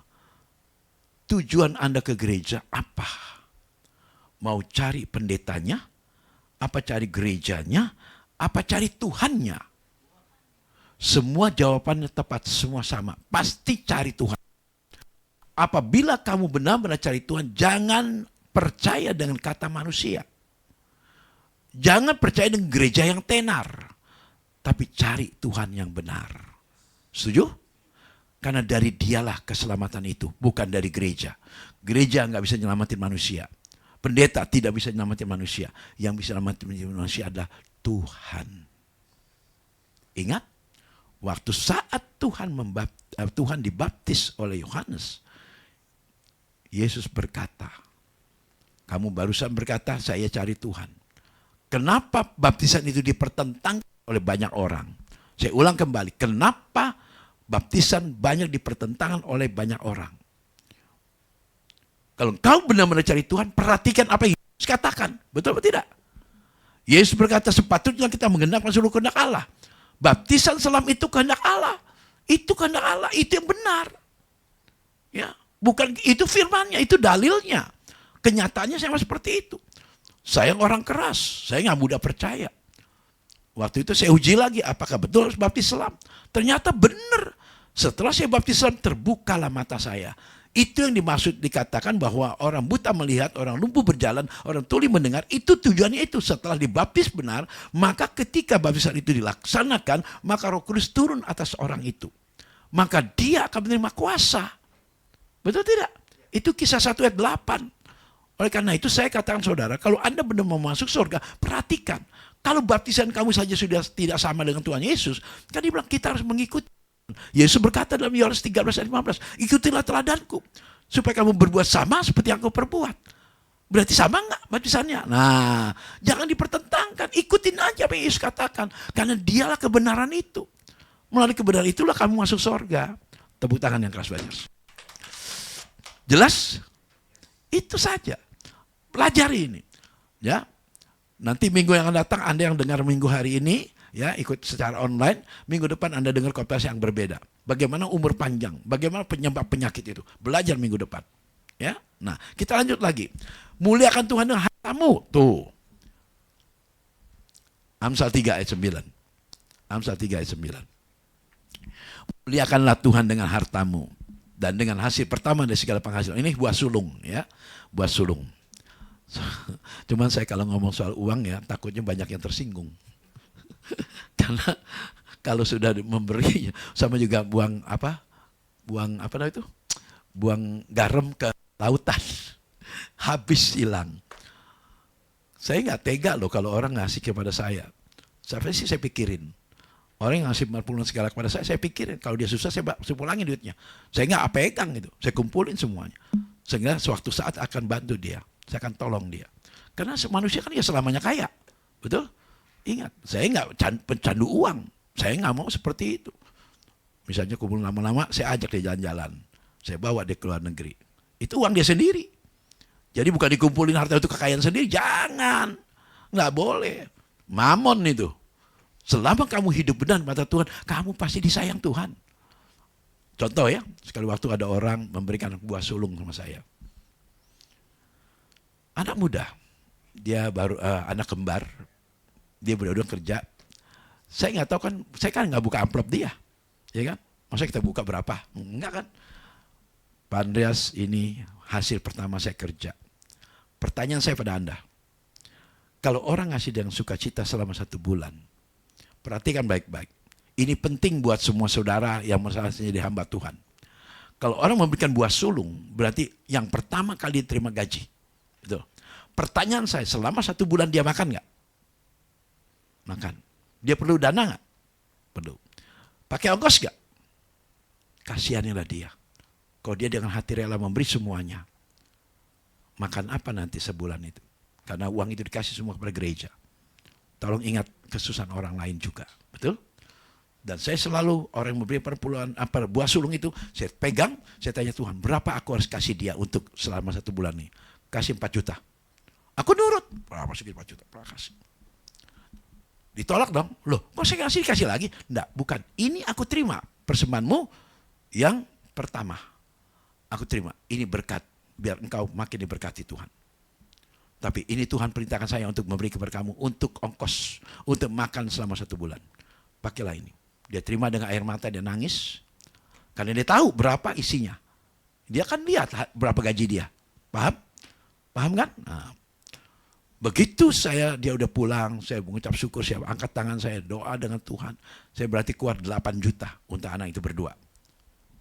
Tujuan Anda ke gereja apa? Mau cari pendetanya? Apa cari gerejanya? Apa cari Tuhannya? Semua jawabannya tepat, semua sama. Pasti cari Tuhan. Apabila kamu benar-benar cari Tuhan, jangan percaya dengan kata manusia. Jangan percaya dengan gereja yang tenar. Tapi cari Tuhan yang benar. Setuju? Karena dari dialah keselamatan itu, bukan dari gereja. Gereja nggak bisa nyelamatin manusia. Pendeta tidak bisa nyelamatin manusia. Yang bisa nyelamatin manusia adalah Tuhan. Ingat, waktu saat Tuhan dibaptis oleh Yohanes, Yesus berkata, kamu barusan berkata, saya cari Tuhan. Kenapa baptisan itu dipertentangkan oleh banyak orang? Saya ulang kembali, kenapa baptisan banyak dipertentangkan oleh banyak orang? Kalau kau benar-benar cari Tuhan, perhatikan apa yang Yesus katakan. Betul atau tidak? Yesus berkata, sepatutnya kita menggenapkan seluruh kehendak Allah. Baptisan selam itu kehendak Allah. Itu kehendak Allah, itu yang benar. Ya, bukan itu firmannya, itu dalilnya. Kenyataannya sama seperti itu. Saya orang keras, saya nggak mudah percaya. Waktu itu saya uji lagi, apakah betul harus baptis selam? Ternyata benar. Setelah saya baptis selam, terbukalah mata saya. Itu yang dimaksud dikatakan bahwa orang buta melihat, orang lumpuh berjalan, orang tuli mendengar. Itu tujuannya itu. Setelah dibaptis benar, maka ketika baptisan itu dilaksanakan, maka Roh Kudus turun atas orang itu. Maka dia akan menerima kuasa. Betul tidak? Itu Kisah 1 ayat 8. Oleh karena itu saya katakan saudara, kalau Anda benar mau masuk surga, perhatikan. Kalau baptisan kamu saja sudah tidak sama dengan Tuhan Yesus, kan dia bilang kita harus mengikuti. Yesus berkata dalam Yohanes 13 ayat 15, ikutilah teladanku, supaya kamu berbuat sama seperti yang aku perbuat. Berarti sama enggak baptisannya? Nah, jangan dipertentangkan, ikutin aja apa yang Yesus katakan. Karena dialah kebenaran itu. Melalui kebenaran itulah kamu masuk surga. Tepuk tangan yang keras banyak. Jelas? Itu saja. Pelajari ini. Ya. Nanti minggu yang akan datang, Anda yang dengar minggu hari ini, ya ikut secara online, minggu depan Anda dengar khotbah yang berbeda. Bagaimana umur panjang, bagaimana penyebab penyakit itu. Belajar minggu depan. Ya. Nah, kita lanjut lagi. Muliakan Tuhan dengan hartamu. Tuh. Amsal 3 ayat 9. Amsal 3 ayat 9. Muliakanlah Tuhan dengan hartamu dan dengan hasil pertama dari segala penghasilan. Ini buah sulung, ya. Buah sulung. Cuman saya kalau ngomong soal uang ya, takutnya banyak yang tersinggung. Karena kalau sudah memberi, sama juga buang apa itu? Buang garam ke lautan. Habis hilang. Saya nggak tega loh kalau orang ngasih kepada saya. Sampai sih saya pikirin. Orang yang ngasih 40 segala kepada saya pikirin. Kalau dia susah, saya pulangin duitnya. Saya nggak pegang gitu. Saya kumpulin semuanya. Sehingga suatu saat akan bantu dia. Saya akan tolong dia. Karena manusia kan ya selamanya kaya. Betul? Ingat, saya nggak pencandu uang. Saya nggak mau seperti itu. Misalnya kumpul lama-lama, saya ajak dia jalan-jalan. Saya bawa dia ke luar negeri. Itu uang dia sendiri. Jadi bukan dikumpulin harta itu kekayaan sendiri. Jangan. Nggak boleh. Mamon itu. Selama kamu hidup benar mata Tuhan, kamu pasti disayang Tuhan. Contoh ya, sekali waktu ada orang memberikan buah sulung sama saya. Anak muda, dia baru anak kembar, dia berdua kerja. Saya nggak tahu kan, saya kan nggak buka amplop dia, ya kan? Masa kita buka berapa? Enggak kan? Pak Andreas, ini hasil pertama saya kerja. Pertanyaan saya pada Anda, kalau orang ngasih dengan sukacita selama 1 bulan, perhatikan baik-baik. Ini penting buat semua saudara yang masalahnya jadi hamba Tuhan. Kalau orang memberikan buah sulung, berarti yang pertama kali terima gaji. Betul. Pertanyaan saya, selama 1 bulan dia makan nggak? Makan. Dia perlu dana nggak? Perlu. Pakai ongkos nggak? Kasihanilah dia. Kalau dia dengan hati rela memberi semuanya, makan apa nanti sebulan itu? Karena uang itu dikasih semua kepada gereja. Tolong ingat kesusahan orang lain juga. Betul? Dan saya selalu orang yang memberi perpuluhan buah sulung itu, saya pegang, saya tanya Tuhan, berapa aku harus kasih dia untuk selama 1 bulan ini? Kasih 4 juta. Aku nurut. Berapa sih 4 juta? Berapa kasih? Ditolak dong. Loh, kok saya kasih lagi? Enggak, bukan. Ini aku terima persembahanmu yang pertama. Aku terima. Ini berkat. Biar engkau makin diberkati Tuhan. Tapi ini Tuhan perintahkan saya untuk memberi kepada kamu untuk ongkos, untuk makan selama 1 bulan. Pakailah ini. Dia terima dengan air mata, dia nangis. Karena dia tahu berapa isinya. Dia kan lihat berapa gaji dia. Paham? Paham kan? Nah, begitu dia udah pulang, saya mengucap syukur, saya angkat tangan, saya doa dengan Tuhan. Saya berarti keluar 8 juta untuk anak itu berdua.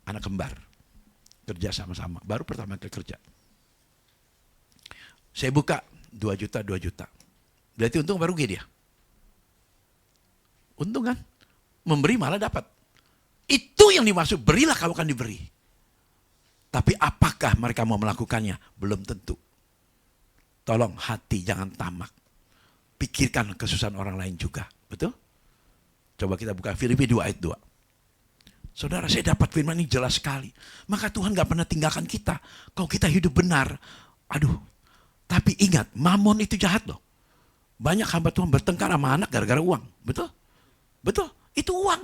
Anak kembar. Kerja sama-sama. Baru pertama kali kerja. Saya buka 2 juta, 2 juta. Berarti untung baru rugi dia. Untung kan? Memberi malah dapat. Itu yang dimaksud, berilah kamu akan diberi. Tapi apakah mereka mau melakukannya? Belum tentu. Tolong hati jangan tamak. Pikirkan kesusahan orang lain juga. Betul? Coba kita buka Filipi 2 ayat 2. Saudara, saya dapat firman ini jelas sekali. Maka Tuhan gak pernah tinggalkan kita. Kalau kita hidup benar, aduh. Tapi ingat, mamon itu jahat loh. Banyak hamba Tuhan bertengkar sama anak gara-gara uang. Betul? Betul? Itu uang.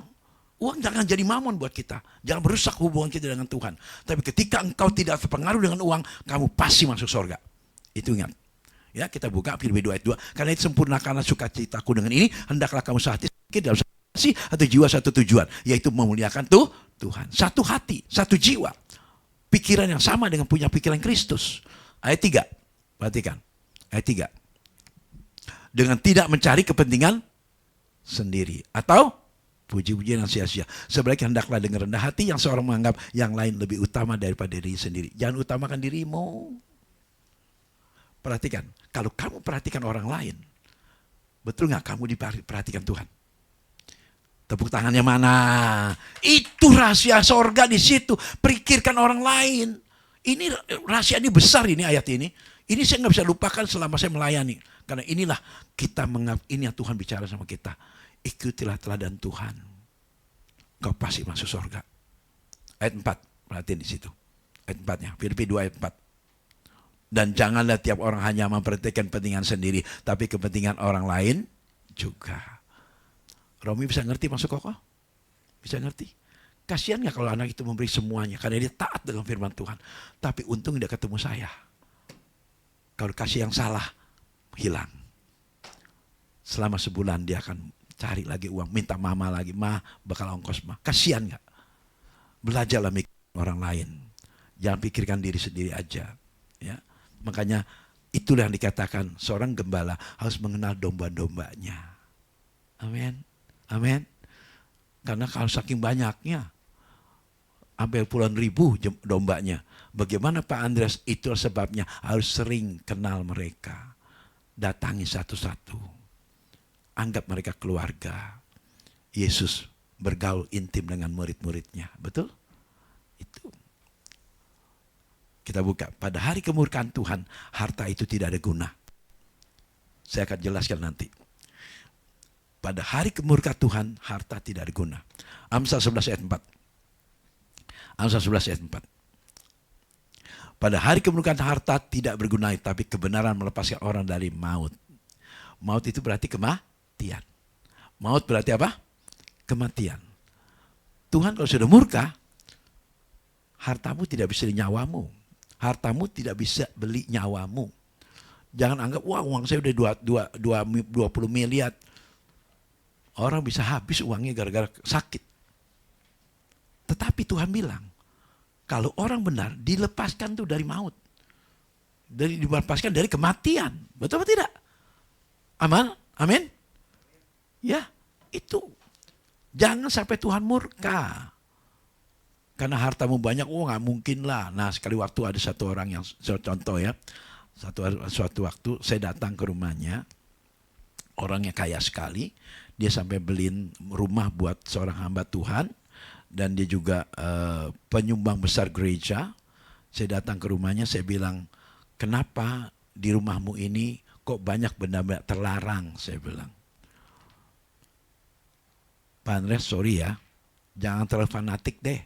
Uang jangan jadi mamon buat kita. Jangan merusak hubungan kita dengan Tuhan. Tapi ketika engkau tidak terpengaruh dengan uang, kamu pasti masuk surga. Itu ingat. Ya, kita buka Filipi 2 ayat 2. Karena itu sempurnakanlah sukacitaku dengan ini, hendaklah kamu sehati dalam satu atau jiwa satu tujuan, yaitu memuliakan Tuhan. Satu hati, satu jiwa. Pikiran yang sama dengan punya pikiran Kristus. Ayat 3. Perhatikan. Ayat 3. Dengan tidak mencari kepentingan sendiri atau puji-pujian yang sia-sia. Sebaliknya hendaklah dengan rendah hati yang seorang menganggap yang lain lebih utama daripada diri sendiri. Jangan utamakan dirimu. Perhatikan, kalau kamu perhatikan orang lain, betul nggak kamu diperhatikan Tuhan? Tepuk tangannya mana? Itu rahasia sorga di situ. Pikirkan orang lain. Ini rahasia ini besar ini ayat ini. Ini saya nggak bisa lupakan selama saya melayani. Karena inilah kita ini yang Tuhan bicara sama kita. Ikutilah teladan Tuhan. Kau pasti masuk sorga. Ayat 4, perhatiin di situ. Ayat 4-nya, Filipi 2 ayat 4. Dan janganlah tiap orang hanya memperhatikan kepentingan sendiri, tapi kepentingan orang lain juga. Romi bisa ngerti maksud kokoh? Bisa ngerti? Kasihan gak kalau anak itu memberi semuanya, karena dia taat dengan firman Tuhan. Tapi untung tidak ketemu saya. Kalau kasih yang salah, hilang. Selama sebulan dia akan cari lagi uang, minta mama lagi, ma bakal ongkos ma. Kasihan gak? Belajarlah mikir orang lain. Jangan pikirkan diri sendiri aja. Ya, makanya itulah yang dikatakan seorang gembala harus mengenal domba-dombanya. Amin. Amin. Karena kalau saking banyaknya, sampai puluhan ribu dombanya. Bagaimana Pak Andreas? Itu sebabnya harus sering kenal mereka. Datangi satu-satu. Anggap mereka keluarga. Yesus bergaul intim dengan murid-muridnya. Betul? Itu. Kita buka. Pada hari kemurkaan Tuhan, harta itu tidak ada guna. Saya akan jelaskan nanti. Pada hari kemurkaan Tuhan, harta tidak ada guna. Amsal 11 ayat 4. Amsal 11 ayat 4. Pada hari kemurkaan harta tidak berguna, tapi kebenaran melepaskan orang dari maut. Maut itu berarti kematian. Maut berarti apa? Kematian. Tuhan kalau sudah murka, hartamu tidak bisa beli nyawamu. Hartamu tidak bisa beli nyawamu. Jangan anggap, wah uang saya udah 20 miliar. Orang bisa habis uangnya gara-gara sakit. Tetapi Tuhan bilang, Kalau orang benar dilepaskan tuh dari maut. Dilepaskan dari kematian. Betul atau tidak? Aman? Amin? Ya, itu. Jangan sampai Tuhan murka. Karena hartamu banyak, nggak mungkin lah. Nah, sekali waktu ada satu orang yang, contoh ya, suatu waktu saya datang ke rumahnya, orangnya kaya sekali, dia sampai beliin rumah buat seorang hamba Tuhan, dan dia juga penyumbang besar gereja. Saya datang ke rumahnya, saya bilang, kenapa di rumahmu ini kok banyak benda-benda terlarang, saya bilang. Pak Andreas, sorry ya, jangan terlalu fanatik deh.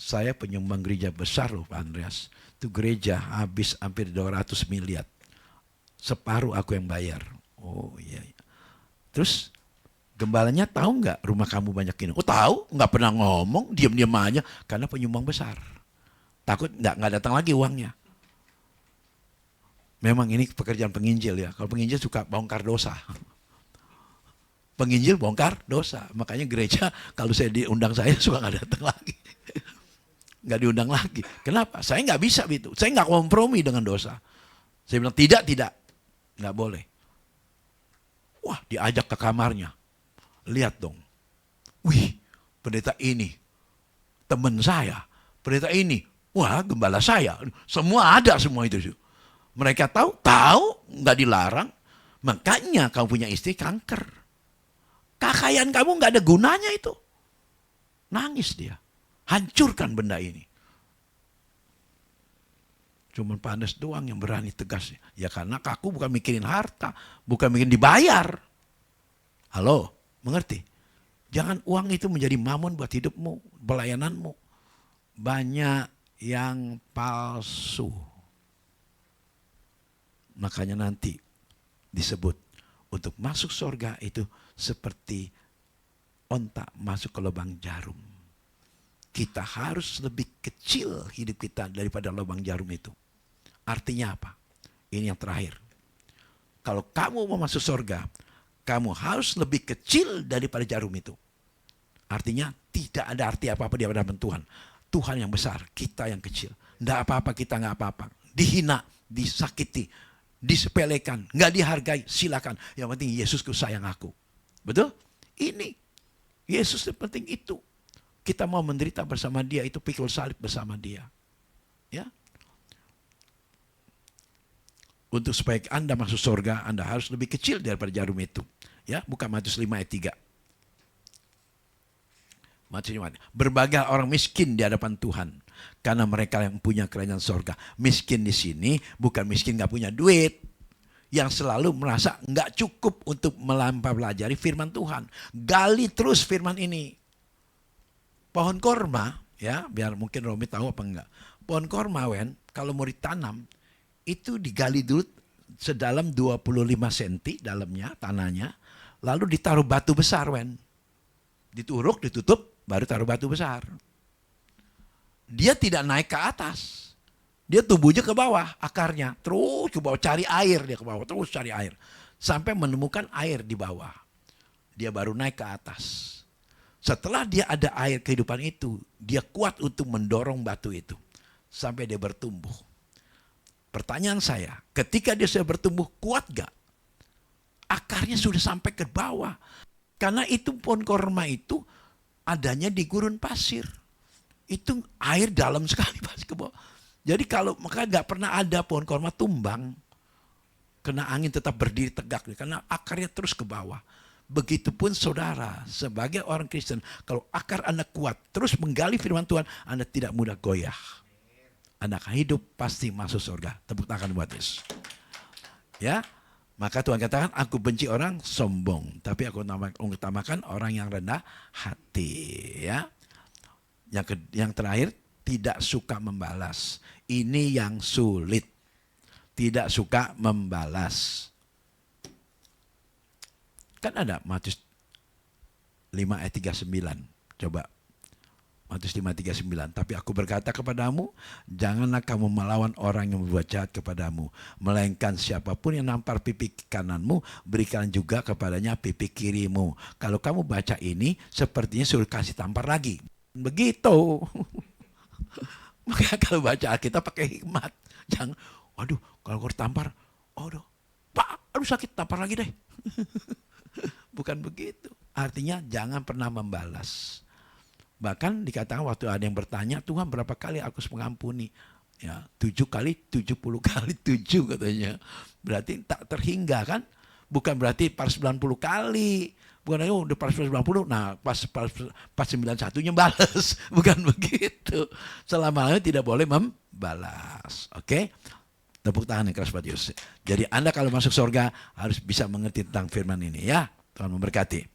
Saya penyumbang gereja besar loh Pak Andreas. Itu gereja habis hampir 200 miliar. Separuh aku yang bayar. Oh iya. Terus gembalanya tahu nggak rumah kamu banyak ini? Oh tahu, nggak pernah ngomong, diam-diam aja. Karena penyumbang besar. Takut nggak datang lagi uangnya. Memang ini pekerjaan penginjil ya. Kalau penginjil suka bongkar dosa. Penginjil bongkar dosa. Makanya gereja kalau saya diundang saya suka nggak datang lagi. Nggak diundang lagi. Kenapa? Saya nggak bisa itu. Saya nggak kompromi dengan dosa. Saya bilang tidak, nggak boleh. Wah, diajak ke kamarnya. Lihat dong. Wih, pendeta ini teman saya. Pendeta ini, wah gembala saya. Semua ada semua itu. Mereka tahu, nggak dilarang. Makanya kamu punya istri kanker. Kekayaan kamu nggak ada gunanya itu. Nangis dia. Hancurkan benda ini. Cuma Pak Andreas doang yang berani tegas. Ya karena aku bukan mikirin harta. Bukan mikirin dibayar. Halo, mengerti? Jangan uang itu menjadi mamon buat hidupmu, pelayananmu. Banyak yang palsu. Makanya nanti disebut untuk masuk surga itu seperti onta masuk ke lubang jarum. Kita harus lebih kecil hidup kita daripada lubang jarum itu. Artinya apa? Ini yang terakhir. Kalau kamu mau masuk surga, kamu harus lebih kecil daripada jarum itu. Artinya tidak ada arti apa-apa di hadapan Tuhan. Tuhan yang besar, kita yang kecil. Tidak apa-apa, kita nggak apa-apa. Dihina, disakiti, disepelekan, nggak dihargai, silakan. Yang penting Yesusku sayang aku. Betul? Ini Yesus yang penting itu. Kita mau menderita bersama dia, itu pikul salib bersama dia. Ya. Untuk supaya Anda masuk surga, Anda harus lebih kecil daripada jarum itu. Ya, buka Matius 5 ayat 3. Matius 5. Berbahagia orang miskin di hadapan Tuhan, karena mereka yang punya kerajaan surga. Miskin di sini bukan miskin nggak punya duit, yang selalu merasa nggak cukup untuk mempelajari firman Tuhan. Gali terus firman ini. Pohon korma, ya, biar mungkin Romi tahu apa enggak. Pohon korma, kalau mau ditanam, itu digali dulu sedalam 25 cm dalamnya, tanahnya. Lalu ditaruh batu besar, Dituruk, ditutup, baru taruh batu besar. Dia tidak naik ke atas. Dia tumbuhnya ke bawah, akarnya. Terus ke bawah, cari air dia ke bawah. Terus cari air. Sampai menemukan air di bawah. Dia baru naik ke atas. Setelah dia ada air kehidupan itu, dia kuat untuk mendorong batu itu. Sampai dia bertumbuh. Pertanyaan saya, ketika dia sudah bertumbuh, kuat gak? Akarnya sudah sampai ke bawah. Karena itu pohon korma itu adanya di gurun pasir. Itu air dalam sekali pasti ke bawah. Jadi kalau maka gak pernah ada pohon korma tumbang. Kena angin tetap berdiri tegak. Karena akarnya terus ke bawah. Begitupun saudara, sebagai orang Kristen, kalau akar Anda kuat, terus menggali firman Tuhan, Anda tidak mudah goyah. Anda akan hidup pasti masuk surga. Tepuk tangan buat Yesus. Ya, maka Tuhan katakan, aku benci orang sombong, tapi aku utamakan orang yang rendah hati. Ya, yang terakhir, tidak suka membalas. Ini yang sulit. Tidak suka membalas. Kan ada Matius 5 ayat 39. Coba. Matius 5 ayat 39. Tapi aku berkata kepadamu, janganlah kamu melawan orang yang berbuat jahat kepadamu. Melainkan siapapun yang nampar pipi kananmu, berikan juga kepadanya pipi kirimu. Kalau kamu baca ini, sepertinya suruh kasih tampar lagi. Begitu. Maka kalau baca Alkitab pakai hikmat. Jangan, waduh kalau gue tampar, aduh Pak, aduh sakit, tampar lagi deh. Bukan begitu. Artinya jangan pernah membalas. Bahkan dikatakan waktu ada yang bertanya, Tuhan berapa kali aku harus mengampuni? Ya, 7 kali 70 kali 7 katanya. Berarti tak terhingga kan? Bukan berarti pas 90 kali. Bukan udah pas 90, nah pas 91-nya balas. Bukan begitu. Selama-lamanya tidak boleh membalas. Oke? Tepuk tangan yang keras buat Yesus. Jadi Anda kalau masuk surga harus bisa mengerti tentang firman ini ya. Tuhan memberkati.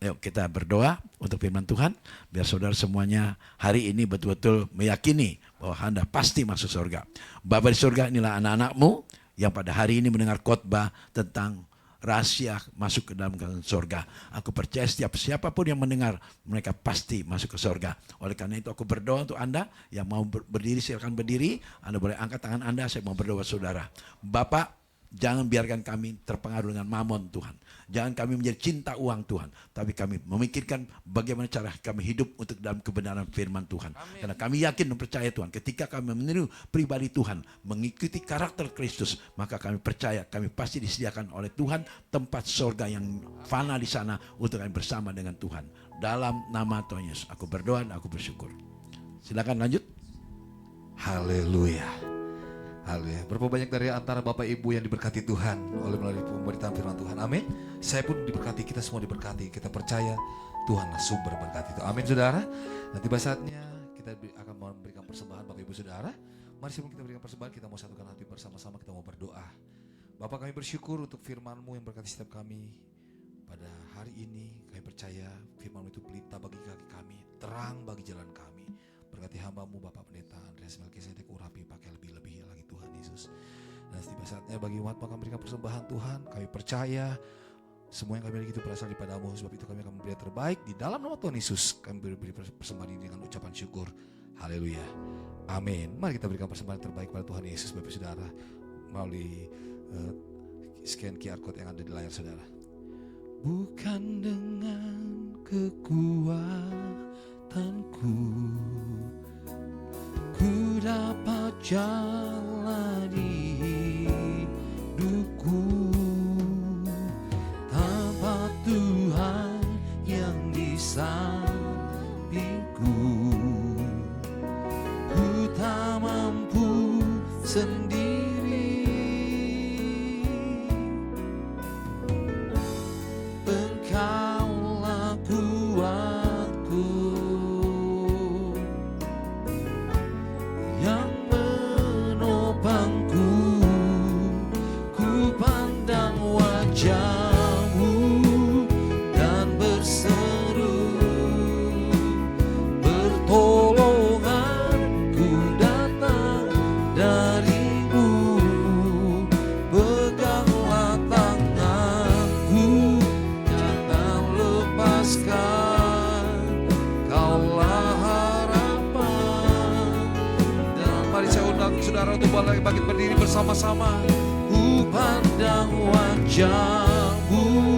Yuk kita berdoa untuk firman Tuhan. Biar saudara semuanya hari ini betul-betul meyakini bahwa Anda pasti masuk surga. Bapa di surga, inilah anak-anakmu yang pada hari ini mendengar khotbah tentang rahasia masuk ke dalam surga. Aku percaya siapapun yang mendengar, mereka pasti masuk ke surga. Oleh karena itu aku berdoa untuk Anda yang mau berdiri, silakan berdiri. Anda boleh angkat tangan Anda, saya mau berdoa saudara. Bapak, jangan biarkan kami terpengaruh dengan mamon Tuhan. Jangan kami menjadi cinta uang Tuhan. Tapi kami memikirkan bagaimana cara kami hidup untuk dalam kebenaran firman Tuhan. Amin. Karena kami yakin dan percaya Tuhan. Ketika kami meniru pribadi Tuhan. Mengikuti karakter Kristus. Maka kami percaya kami pasti disediakan oleh Tuhan. Tempat surga yang fana di sana. Untuk kami bersama dengan Tuhan. Dalam nama Tuhan Yesus. Aku berdoa dan aku bersyukur. Silakan lanjut. Haleluya. Haleluya. Berapa banyak dari antara Bapak Ibu yang diberkati Tuhan oleh melalui pemberitaan firman Tuhan. Amin. Saya pun diberkati, kita semua diberkati. Kita percaya Tuhanlah sumber berkat itu. Amin saudara. Nanti saatnya kita akan memberikan persembahan Bapak Ibu saudara. Mari sebelum kita berikan persembahan, kita mau satukan hati bersama-sama, kita mau berdoa. Bapak, kami bersyukur untuk firman-Mu yang berkati setiap kami. Pada hari ini kami percaya firman-Mu itu pelita bagi kaki kami, terang bagi jalan kami. Berkati hamba-Mu Bapak Pendeta Andreas Melkisedek, urapi pakai lebih-lebih lagi Tuhan Yesus. Dan setiap saatnya bagi umat akan memberikan persembahan Tuhan. Kami percaya semua yang kami miliki itu berasal daripada-Mu. Sebab itu kami akan memberi yang terbaik di dalam nama Tuhan Yesus. Kami beri persembahan ini dengan ucapan syukur. Haleluya. Amin. Mari kita berikan persembahan terbaik pada Tuhan Yesus Bapak Saudara melalui scan QR code yang ada di layar saudara. Bukan dengan kekuatanku ku dapat jalani hidupku tanpa Tuhan yang di sampingku. Ku tak mampu sendiri, Engkaulah kuatku yang menopangku. Ku pandang wajah-Mu dan berseru, pertolonganku datang dari-Mu. Peganglah tanganku, jangan lepaskan, Kaulah harapan. Dan mari saya undang saudara untuk bangkit berdiri bersama-sama. Ku pandang wajah-Mu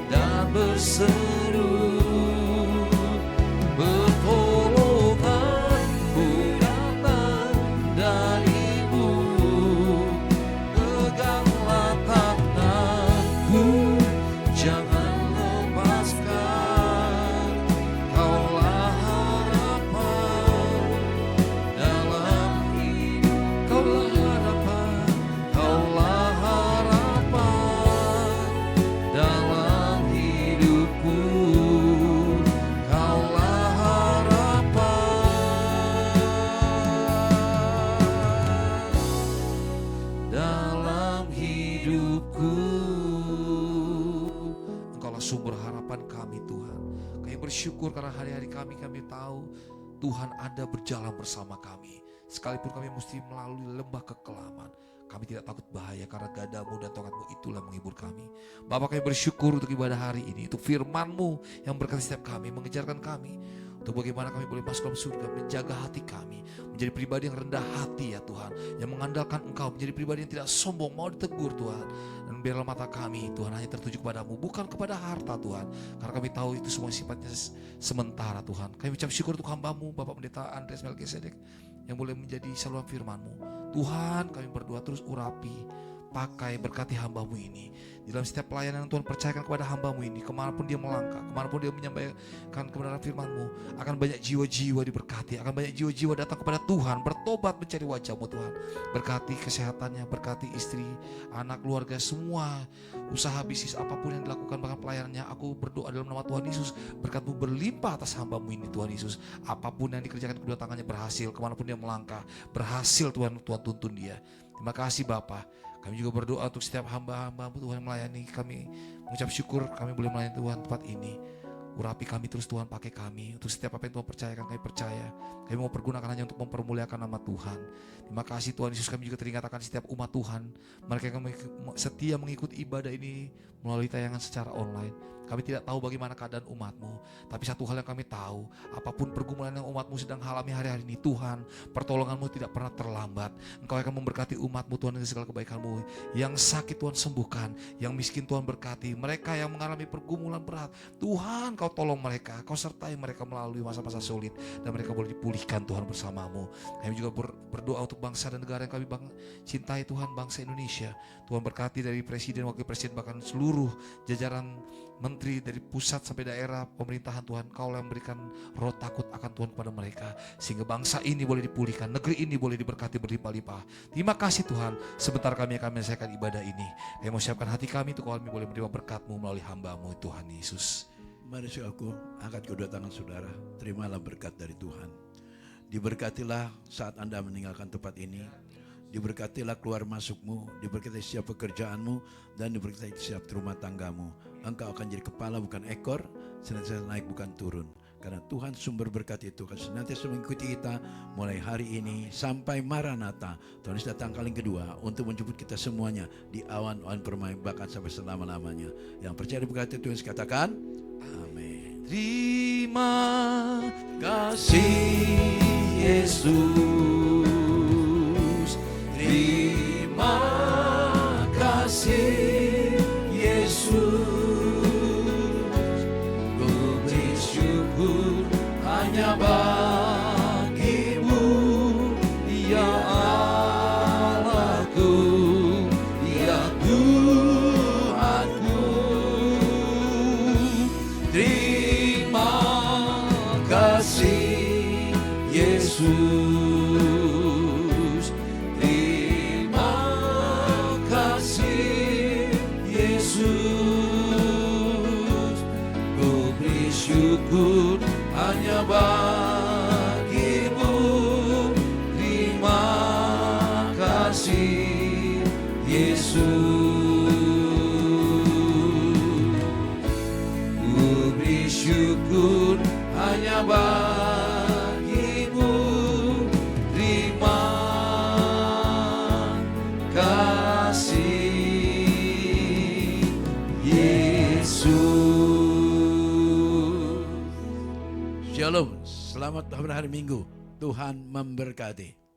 dan berseru, pertolonganku datang dari-Mu. Peganglah tanganku, jangan lepaskan, Kaulah harapan dalam hidup. Kaulah harapan, Kaulah harapan dalam hidupku. Kaulah harapan dalam hidupku. Engkaulah sumber harapan kami Tuhan. Kami bersyukur karena hari-hari kami tahu Tuhan ada berjalan bersama kami. Sekalipun kami mesti melalui lembah kekelaman, kami tidak takut bahaya karena gadamu dan tongkat-Mu itulah menghibur kami. Bapak, kami bersyukur untuk ibadah hari ini, untuk firman-Mu yang berkati setiap kami, mengejarkan kami untuk bagaimana kami boleh masuk dalam surga, menjaga hati kami, menjadi pribadi yang rendah hati ya Tuhan, yang mengandalkan Engkau, menjadi pribadi yang tidak sombong, mau ditegur Tuhan. Dan biarlah mata kami Tuhan hanya tertuju kepadamu, bukan kepada harta Tuhan, karena kami tahu itu semua sifatnya sementara Tuhan. Kami ucap syukur untuk hamba-Mu Bapak Pendeta Andreas Melkisedek yang boleh menjadi saluran firman-Mu. Tuhan, kami berdoa terus urapi, pakai, berkati hamba-Mu ini di dalam setiap pelayanan yang Tuhan percayakan kepada hamba-Mu ini. Kemanapun dia melangkah, kemanapun dia menyampaikan kebenaran firman-Mu, akan banyak jiwa-jiwa diberkati, akan banyak jiwa-jiwa datang kepada Tuhan, bertobat mencari wajah-Mu Tuhan. Berkati kesehatannya, berkati istri, anak, keluarga, semua usaha bisnis apapun yang dilakukan, bahkan pelayanannya. Aku berdoa dalam nama Tuhan Yesus, berkat-Mu berlimpah atas hamba-Mu ini Tuhan Yesus. Apapun yang dikerjakan kedua tangannya berhasil, kemanapun dia melangkah berhasil Tuhan. Tuhan tuntun dia. Terima kasih Bapa. Kami juga berdoa untuk setiap hamba-hamba-Mu Tuhan yang melayani. Kami mengucap syukur kami boleh melayani Tuhan tempat ini. Urapi kami terus Tuhan, pakai kami untuk setiap apa yang Tuhan percayakan. Kami percaya, kami mau pergunakan hanya untuk mempermuliakan nama Tuhan. Terima kasih Tuhan Yesus. Kami juga teringat akan setiap umat Tuhan, mereka yang setia mengikuti ibadah ini melalui tayangan secara online. Kami tidak tahu bagaimana keadaan umat-Mu, tapi satu hal yang kami tahu, apapun pergumulan yang umat-Mu sedang alami hari-hari ini, Tuhan, pertolongan-Mu tidak pernah terlambat. Engkau akan memberkati umat-Mu Tuhan dengan segala kebaikan-Mu. Yang sakit Tuhan sembuhkan, yang miskin Tuhan berkati. Mereka yang mengalami pergumulan berat, Tuhan Kau tolong mereka, Kau sertai mereka melalui masa-masa sulit, dan mereka boleh dipulihkan Tuhan bersama-Mu. Kami juga berdoa untuk bangsa dan negara yang kami cintai Tuhan, bangsa Indonesia. Tuhan berkati dari presiden, wakil presiden, bahkan seluruh jajaran menteri dari pusat sampai daerah pemerintahan Tuhan. Kau yang memberikan roh takut akan Tuhan kepada mereka, sehingga bangsa ini boleh dipulihkan, negeri ini boleh diberkati berlimpah-limpah. Terima kasih Tuhan. Sebentar kami akan menyelesaikan ibadah ini. Kami mau siapkan hati kami untuk kami boleh menerima berkat-Mu melalui hamba-Mu Tuhan Yesus. Mari saudaraku, angkat kedua tangan saudara, terimalah berkat dari Tuhan. Diberkatilah saat Anda meninggalkan tempat ini. Diberkatilah keluar masukmu, diberkati setiap pekerjaanmu, dan diberkati setiap rumah tanggamu. Engkau akan jadi kepala bukan ekor, senantiasa naik bukan turun. Karena Tuhan sumber berkat itu akan senantiasa mengikuti kita mulai hari ini sampai Maranatha. Tuhan Yesus datang kali kedua untuk menjemput kita semuanya di awan-awan permai bahkan sampai selama-lamanya. Yang percaya diberkati Tuhan Yesus katakan, amin. Terima kasih Yesus, terima kasih Yesus, ku beri syukur hanya bagi-Mu, ya Allahku, ya Tuhanku. Terima kasih Yesus, terima kasih Yesus, ku beri syukur hanya bagi-Mu. Terima kasih Yesus, ku beri syukur hanya bagi-Mu. Terima kasih Yesus. Shalom, selamat hari Minggu. Tuhan memberkati.